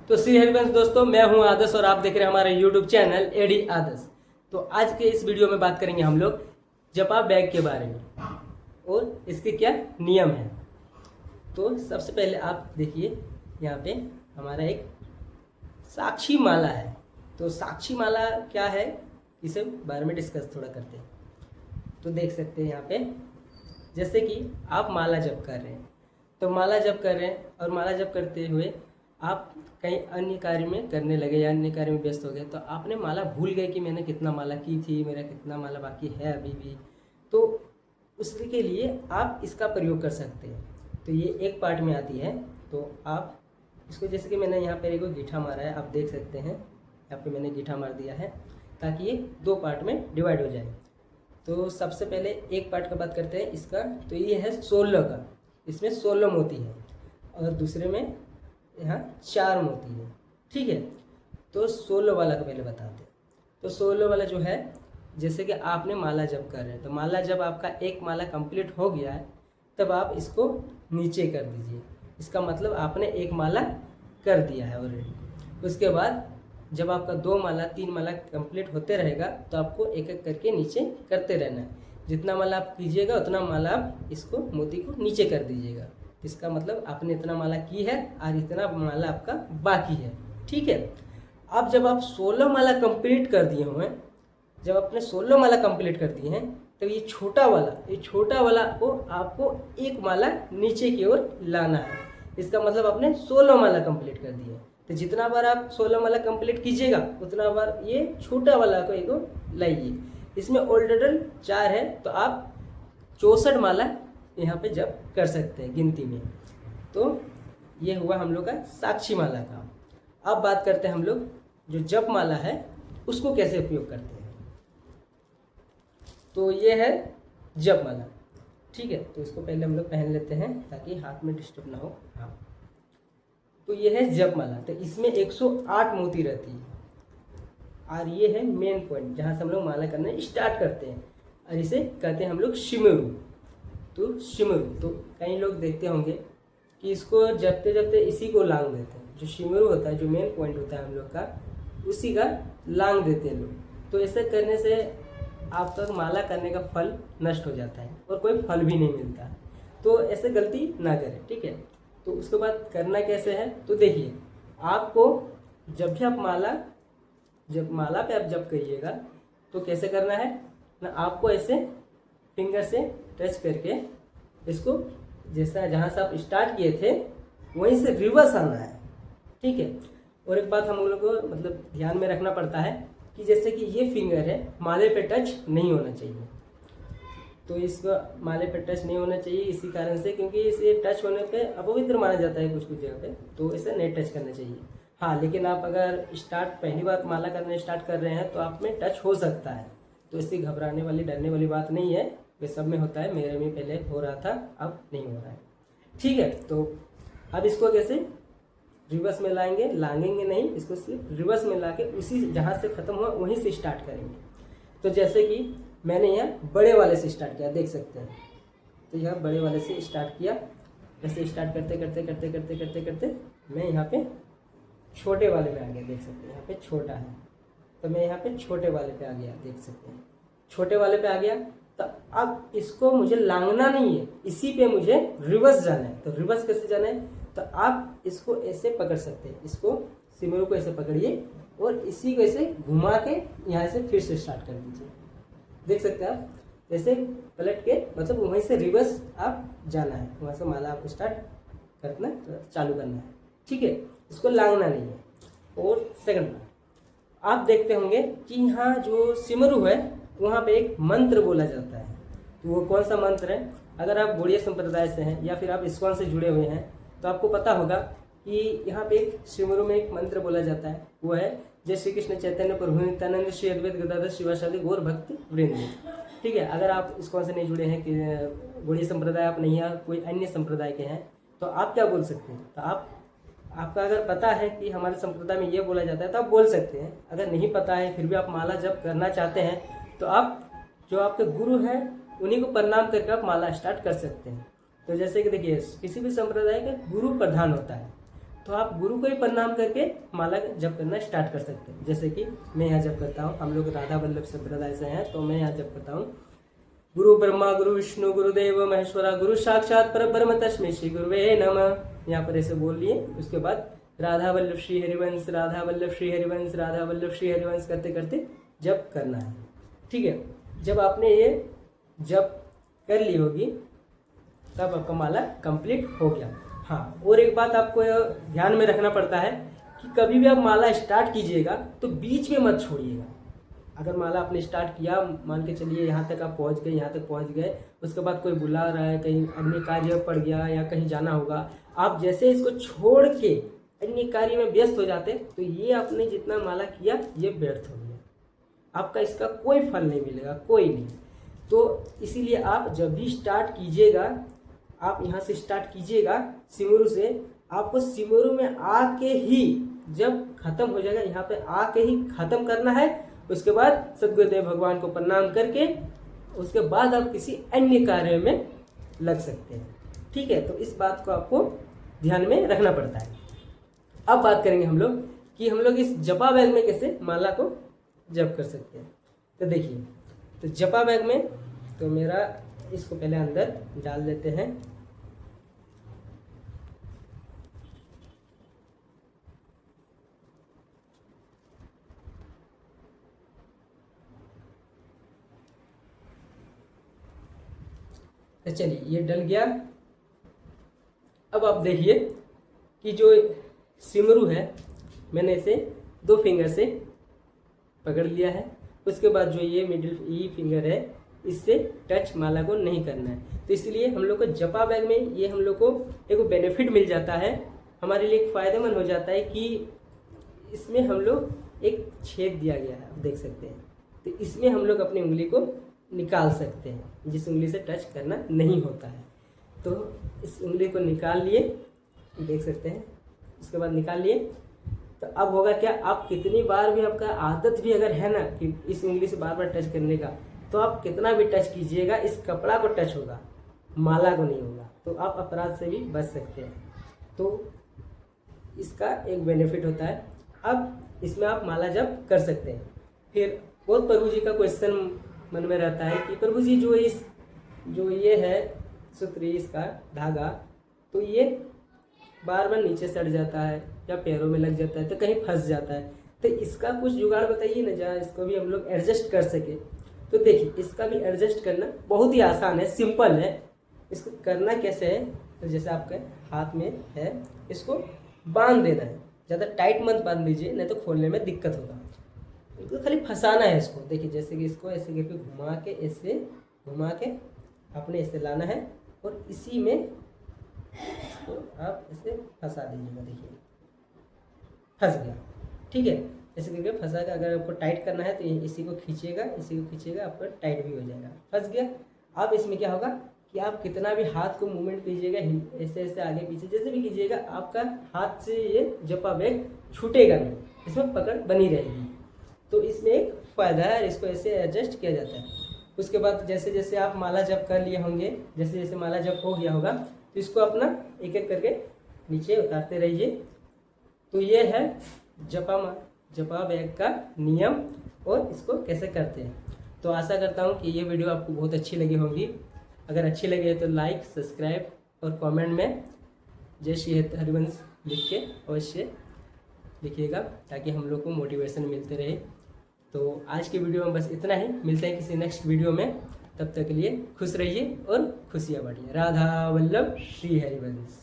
तो सी हेल्पेंस दोस्तों, मैं हूं आदर्श और आप देख रहे हैं हमारे यूट्यूब चैनल एडी आदर्श। तो आज के इस वीडियो में बात करेंगे हम लोग जपा बैग के बारे में और इसके क्या नियम हैं। तो सबसे पहले आप देखिए, यहाँ पे हमारा एक साक्षी माला है। तो साक्षी माला क्या है, इसे बारे में डिस्कस थोड़ा करते हैं। तो देख सकते हैं यहाँ पे, जैसे कि आप माला जप कर रहे हैं, तो माला जप कर रहे हैं और माला जप करते हुए आप कहीं अन्य कार्य में करने लगे या अन्य कार्य में व्यस्त हो गए, तो आपने माला भूल गए कि मैंने कितना माला की थी, मेरा कितना माला बाकी है अभी भी। तो उसके लिए आप इसका प्रयोग कर सकते हैं। तो ये एक पार्ट में आती है। तो आप इसको, जैसे कि मैंने यहाँ पर एक गीठा मारा है, आप देख सकते हैं यहाँ पे मैंने गीठा मार दिया है ताकि ये दो पार्ट में डिवाइड हो जाए। तो सबसे पहले एक पार्ट का बात करते हैं इसका। तो ये है 16 का, इसमें 16 मोती है और दूसरे में यहाँ 4 मोती है। ठीक है, तो 16 वाला का पहले बताते हैं। तो 16 वाला जो है, जैसे कि आपने माला जप कर रहे हैं, तो माला जब आपका एक माला कंप्लीट हो गया है तब आप इसको नीचे कर दीजिए। इसका मतलब आपने एक माला कर दिया है ऑलरेडी। उसके बाद जब आपका 2 माला 3 माला कंप्लीट होते रहेगा तो आपको एक एक करके नीचे करते रहना है। जितना माला आप कीजिएगा उतना माला आप इसको मोती को नीचे कर दीजिएगा। इसका मतलब आपने इतना माला की है और इतना माला आपका बाकी है। ठीक है, अब जब आप 16 माला कंप्लीट कर दिए हुए, जब आपने 16 माला कंप्लीट कर दिए हैं, तो ये छोटा वाला को आपको एक माला नीचे की ओर लाना है। इसका मतलब आपने 16 माला कंप्लीट कर दिए। तो जितना बार आप 16 माला कंप्लीट कीजिएगा उतना बार ये छोटा वाला को एक लाइए। इसमें ऑलरेडी 4 है, तो आप 64 माला यहाँ पे जप कर सकते हैं गिनती में। तो ये हुआ हम लोग का साक्षी माला का। अब बात करते हैं हम लोग जो जप माला है उसको कैसे उपयोग करते हैं। तो ये है जप माला। ठीक है, तो इसको पहले हम लोग पहन लेते हैं ताकि हाथ में डिस्टर्ब ना हो। हाँ, तो ये है जप माला। तो इसमें 108 मोती रहती है और ये है मेन पॉइंट जहाँ से हम लोग माला करना स्टार्ट करते हैं, और इसे कहते हैं हम लोग शिमरू। तो शिमरू, तो कई लोग देखते होंगे कि इसको जपते जपते इसी को लांग देते हैं। जो शिमरू होता है, जो मेन पॉइंट होता है हम लोग का, उसी का लांग देते हैं लोग। तो ऐसे करने से आपका माला करने का फल नष्ट हो जाता है और कोई फल भी नहीं मिलता। तो ऐसे गलती ना करें। ठीक है, तो उसके बाद करना कैसे है, तो देखिए, आपको जब भी आप माला पे आप जप करिएगा तो कैसे करना है ना, आपको ऐसे फिंगर से टच करके इसको, जैसा जहाँ से आप स्टार्ट किए थे वहीं से रिवर्स आना है। ठीक है, और एक बात हम लोगों को मतलब ध्यान में रखना पड़ता है कि जैसे कि ये फिंगर है, माले पे टच नहीं होना चाहिए। तो इसको माले पे टच नहीं होना चाहिए इसी कारण से, क्योंकि इसे टच होने पे अपवित्र माना जाता है कुछ कुछ जगह पे, तो इसे नहीं टच करना चाहिए। हाँ, लेकिन आप अगर पहली बार माला करना स्टार्ट कर रहे हैं तो आप में टच हो सकता है। तो इससे घबराने वाली, डरने वाली बात नहीं है। वे सब में होता है, मेरे में पहले हो रहा था, अब नहीं हो रहा है। ठीक है, तो अब इसको कैसे रिवर्स में लाएंगे, लांगेंगे नहीं, इसको सिर्फ रिवर्स में ला के उसी जहाँ से ख़त्म हुआ वहीं से स्टार्ट करेंगे। तो जैसे कि मैंने यहाँ बड़े वाले से स्टार्ट किया, देख सकते हैं। तो यहाँ बड़े वाले से स्टार्ट किया, ऐसे स्टार्ट करते करते करते करते करते करते मैं यहाँ पे छोटे वाले में आ गया। देख सकते हैं यहाँ पे छोटा है, तो मैं यहाँ पे छोटे वाले पे आ गया। देख सकते हैं छोटे वाले पे आ गया। तो अब इसको मुझे लांगना नहीं है, इसी पे मुझे रिवर्स जाना है। तो रिवर्स कैसे जाना है, तो आप इसको ऐसे पकड़ सकते हैं, इसको सिमरू को ऐसे पकड़िए और इसी को ऐसे घुमा के यहाँ से फिर से स्टार्ट कर दीजिए। देख सकते हैं आप, जैसे पलट के, मतलब वहीं से रिवर्स आप जाना है, वहाँ से माला आपको स्टार्ट करना चालू करना है। ठीक है, इसको लांगना नहीं है। और सेकंड बात, आप देखते होंगे कि यहाँ जो सिमरू है वहाँ पे एक मंत्र बोला जाता है। तो वो कौन सा मंत्र है, अगर आप गौड़ीय संप्रदाय से हैं या फिर आप इस्कॉन से जुड़े हुए हैं तो आपको पता होगा कि यहाँ पे एक सिमरू में एक मंत्र बोला जाता है। वो है, जय श्री कृष्ण चैतन्य प्रभु नित्यानंद श्री अद्वैत गदाधर शिवासादि गौर भक्ति वृंद। ठीक है, अगर आप इस्कॉन से नहीं जुड़े हैं, कि गौड़ीय संप्रदाय आप नहीं, या कोई अन्य संप्रदाय के हैं, तो आप क्या बोल सकते हैं। तो आपका अगर पता है कि हमारे संप्रदाय में ये बोला जाता है तो आप बोल सकते हैं। अगर नहीं पता है फिर भी आप माला जप करना चाहते हैं तो आप जो आपके गुरु हैं उन्हीं को प्रणाम करके आप माला स्टार्ट कर सकते हैं। तो जैसे कि देखिए, किसी भी संप्रदाय का गुरु प्रधान होता है, तो आप गुरु को ही प्रणाम करके माला जप करना स्टार्ट कर सकते हैं। जैसे कि मैं यहाँ जप करता हूँ, हम लोग राधा वल्लभ संप्रदाय से हैं, तो मैं यहाँ जप करता हूँ, गुरु ब्रह्मा गुरु विष्णु गुरुदेव महेश्वरा गुरु साक्षात परब्रह्म तस्मै श्री गुरुवे नमः। यहाँ पर ऐसे बोल लिए। उसके बाद राधा वल्लभ श्री हरिवंश, राधा वल्लभ श्री हरिवंश, राधा वल्लभ श्री हरिवंश करते करते जप करना है। ठीक है, जब आपने ये जप कर ली होगी तब आपका माला कंप्लीट हो गया। हाँ, और एक बात आपको ध्यान में रखना पड़ता है कि कभी भी आप माला स्टार्ट कीजिएगा तो बीच में मत छोड़िएगा। अगर माला आपने स्टार्ट किया, मान के चलिए यहाँ तक आप पहुँच गए, यहाँ तक पहुँच गए, उसके बाद कोई बुला रहा है, कहीं अन्य कार्य पड़ गया या कहीं जाना होगा, आप जैसे इसको छोड़ के अन्य कार्य में व्यस्त हो जाते तो ये आपने जितना माला किया ये व्यर्थ हो गया, आपका इसका कोई फल नहीं मिलेगा, कोई नहीं। तो इसीलिए आप जब भी स्टार्ट कीजिएगा, आप यहाँ से स्टार्ट कीजिएगा सिमरू से, आपको सिमरू में आके ही जब खत्म हो जाएगा, यहाँ पे आके ही खत्म करना है। उसके बाद सद्गुरुदेव भगवान को प्रणाम करके उसके बाद आप किसी अन्य कार्य में लग सकते हैं। ठीक है, तो इस बात को आपको ध्यान में रखना पड़ता है। अब बात करेंगे हम लोग कि हम लोग इस जपा बैग में कैसे माला को जप कर सकते हैं। तो देखिए, तो जपा बैग में तो मेरा इसको पहले अंदर डाल देते हैं। तो चलिए ये डल गया। अब आप देखिए कि जो सिमरू है मैंने इसे 2 फिंगर से पकड़ लिया है। उसके बाद जो ये मिडिल ई फिंगर है इससे टच माला को नहीं करना है। तो इसलिए हम लोग को जपा बैग में ये हम लोग को एक बेनिफिट मिल जाता है, हमारे लिए एक फ़ायदेमंद हो जाता है कि इसमें हम लोग एक छेद दिया गया है, आप देख सकते हैं। तो इसमें हम लोग अपनी उंगली को निकाल सकते हैं, जिस उंगली से टच करना नहीं होता है। तो इस उंगली को निकाल लिए, देख सकते हैं। उसके बाद निकाल लिए तो अब होगा क्या, आप कितनी बार भी आपका आदत भी अगर है ना कि इस उंगली से बार बार टच करने का, तो आप कितना भी टच कीजिएगा इस कपड़ा को टच होगा, माला को नहीं होगा। तो आप अपराध से भी बच सकते हैं। तो इसका एक बेनिफिट होता है। अब इसमें आप माला जप कर सकते हैं। फिर बहुत प्रभु जी का क्वेश्चन मन में रहता है कि प्रभु जी जो ये है सूत्री, इसका धागा, तो ये बार बार नीचे सड़ जाता है या पैरों में लग जाता है, तो कहीं फंस जाता है। तो इसका कुछ जुगाड़ बताइए ना, जहाँ इसको भी हम लोग एडजस्ट कर सके। तो देखिए, इसका भी एडजस्ट करना बहुत ही आसान है, सिंपल है। इसको करना कैसे है, तो जैसे आपके हाथ में है, इसको बांध देना है। ज़्यादा टाइट मत बांध दीजिए, नहीं तो खोलने में दिक्कत होगा। तो खाली फंसाना है इसको। देखिए, जैसे कि इसको ऐसे करके घुमा के, ऐसे घुमा के आपने ऐसे लाना है और इसी में इसको आप ऐसे फंसा दीजिएगा। देखिए फंस गया। ठीक है, ऐसे करके फंसा के अगर आपको टाइट करना है तो इसी को खींचिएगा, इसी को खींचिएगा, आपका टाइट भी हो जाएगा। फंस गया। अब इसमें क्या होगा कि आप कितना भी हाथ को मूवमेंट कीजिएगा, ऐसे ऐसे आगे पीछे जैसे भी कीजिएगा, आपका हाथ से ये जपा बैग छूटेगा नहीं, इसमें पकड़ बनी रहेगी। तो इसमें एक फ़ायदा है, इसको ऐसे एडजस्ट किया जाता है। उसके बाद जैसे जैसे आप माला जप कर लिए होंगे, जैसे जैसे माला जप हो गया होगा, तो इसको अपना एक एक करके नीचे उतारते रहिए। तो ये है जपा बैग का नियम और इसको कैसे करते हैं। तो आशा करता हूँ कि ये वीडियो आपको बहुत अच्छी लगी होगी। अगर अच्छी लगी तो लाइक, सब्सक्राइब और कमेंट में जय श्री हरिवंश लिख के अवश्य लिखिएगा, ताकि हम लोग को मोटिवेशन मिलते रहे। तो आज के वीडियो में बस इतना ही। मिलते हैं किसी नेक्स्ट वीडियो में, तब तक के लिए खुश रहिए और खुशियाँ बांटिए। राधा वल्लभ श्री हरिवंश।